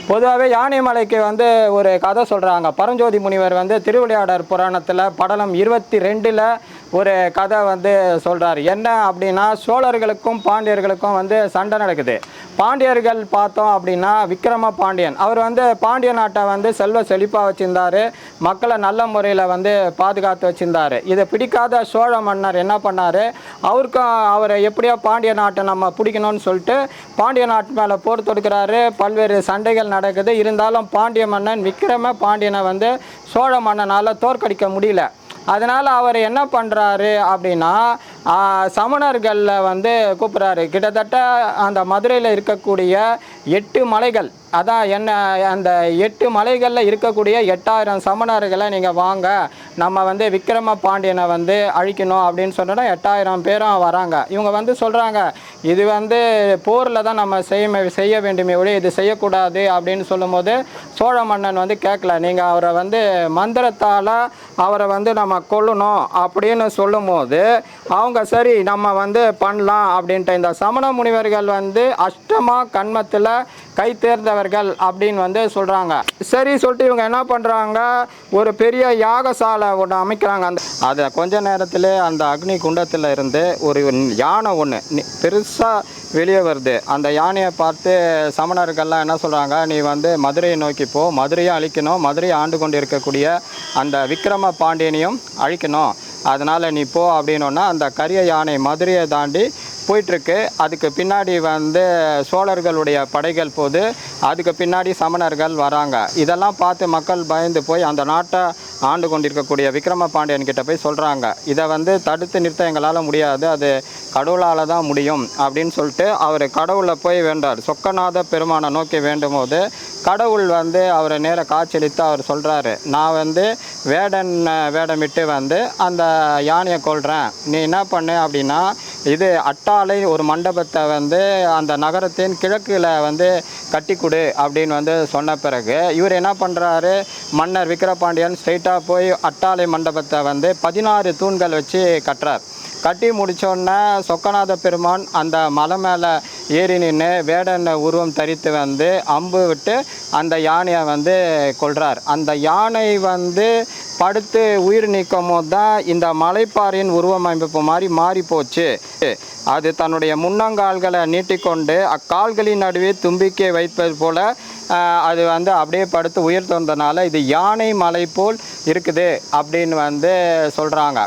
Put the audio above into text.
பொதுவாகவே யானைமலைக்கு வந்து ஒரு கதை சொல்கிறாங்க. பரஞ்சோதி முனிவர் வந்து திருவிளையாடற் புராணத்தில் படலம் 22ல் ஒரு கதை வந்து சொல்கிறார். என்ன அப்படின்னா, சோழர்களுக்கும் பாண்டியர்களுக்கும் வந்து சண்டை நடக்குது. பாண்டியர்கள் பார்த்தோம் அப்படின்னா விக்ரம பாண்டியன், அவர் வந்து பாண்டிய நாட்டை வந்து செல்வ செழிப்பாக வச்சுருந்தார், மக்களை நல்ல முறையில் வந்து பாதுகாத்து வச்சுருந்தார். இதை பிடிக்காத சோழ மன்னர் என்ன பண்ணார், அவரை எப்படியோ பாண்டிய நாட்டை நம்ம பிடிக்கணும்னு சொல்லிட்டு பாண்டிய நாட்டு மேலே போர் தொடுக்கிறாரு. பல்வேறு சண்டைகள் நடக்குது. இருந்தாலும் பாண்டிய மன்னன் விக்ரம பாண்டியனை வந்து சோழ மன்னனால் தோற்கடிக்க முடியல. அதனால் அவர் என்ன பண்ணுறாரு அப்படின்னா, சமணர்களில் வந்து கூப்பிட்றாரு. கிட்டத்தட்ட அந்த மதுரையில் இருக்கக்கூடிய 8 மலைகள், அதான் என்ன, அந்த 8 மலைகளில் இருக்கக்கூடிய 8000 சமணர்களை நீங்கள் வாங்க, நம்ம வந்து விக்ரம பாண்டியனை வந்து அழிக்கணும் அப்படின்னு சொன்னோன்னா 8000 பேரும் வராங்க. இவங்க வந்து சொல்கிறாங்க, இது வந்து போரில் தான் நம்ம செய்ய வேண்டுமே ஒழிய இது செய்யக்கூடாது அப்படின்னு சொல்லும்போது சோழ மன்னன் வந்து கேட்கல. நீங்கள் அவரை வந்து மந்திரத்தால் அவரை வந்து நம்ம கொல்லணும் அப்படின்னு சொல்லும்போது அவங்க சரி நம்ம வந்து பண்ணலாம் அப்படின்ட்டு இந்த சமண முனிவர்கள் வந்து அஷ்டமா கண்மத்தில் கை தேர்ந்தவர்கள் அப்படின்னு வந்து சொல்கிறாங்க. சரி சொல்லிட்டு இவங்க என்ன பண்ணுறாங்க, ஒரு பெரிய யாகசாலை ஒன்று அமைக்கிறாங்க. அதை கொஞ்ச நேரத்தில் அந்த அக்னி குண்டத்தில் இருந்து ஒரு யானை ஒன்று பெருசாக வெளியே வருது. அந்த யானையை பார்த்து சமணர்கள்லாம் என்ன சொல்கிறாங்க, நீ வந்து மதுரையை நோக்கி போ, மதுரையும் அழிக்கணும், மதுரையை ஆண்டு கொண்டு இருக்கக்கூடிய அந்த விக்ரம பாண்டியனையும் அழிக்கணும், அதனால் நீ போ அப்படின்னோன்னா அந்த கரிய யானை மதுரையை தாண்டி போயிட்டுருக்கு. அதுக்கு பின்னாடி வந்து சோழர்களுடைய படைகள் போது, அதுக்கு பின்னாடி சமணர்கள் வராங்க. இதெல்லாம் பார்த்து மக்கள் பயந்து போய் அந்த நாட்டை ஆண்டு கொண்டிருக்கக்கூடிய விக்ரம பாண்டியன் கிட்ட போய் சொல்கிறாங்க, இதை வந்து தடுத்து நிறுத்த எங்களால் முடியாது, அது கடவுளால் தான் முடியும் அப்படின்னு சொல்லிட்டு அவர் கடவுளை போய் வேண்டார். சொக்கநாத பெருமானை நோக்கி வேண்டும் போது கடவுள் வந்து அவரை நேர காட்சியளித்து அவர் சொல்கிறாரு, நான் வந்து வேடமிட்டு வந்து அந்த யானையை கொல்கிறேன், நீ என்ன பண்ணு அப்படின்னா இது அட்டாளை ஒரு மண்டபத்தை வந்து அந்த நகரத்தின் கிழக்கில் வந்து கட்டி கொடு அப்படின்னு வந்து சொன்ன பிறகு இவர் என்ன பண்ணுறாரு, மன்னர் விக்கிரபாண்டியன் ஸ்ட்ரெயிட்டாக போய் அட்டாளை மண்டபத்தை வந்து 16 தூண்கள் வச்சு கட்டுறார். கட்டி முடித்தோடனே சொக்கநாத பெருமான் அந்த மலை மேலே ஏறி நின்று வேடன் உருவம் தரித்து வந்து அம்பு விட்டு அந்த யானையை வந்து கொல்றார். அந்த யானை வந்து படுத்து உயிர் நீக்கும் போது தான் இந்த மலைப்பாறையின் உருவமைப்பு மாறி போச்சு. அது தன்னுடைய முன்னங்கால்களை நீட்டிக்கொண்டு அக்கால்களின் நடுவே தும்பிக்கை வைப்பது போல அது வந்து அப்படியே படுத்து உயிர் தந்தனால இது யானை மலை போல் இருக்குது அப்படின்னு வந்து சொல்கிறாங்க.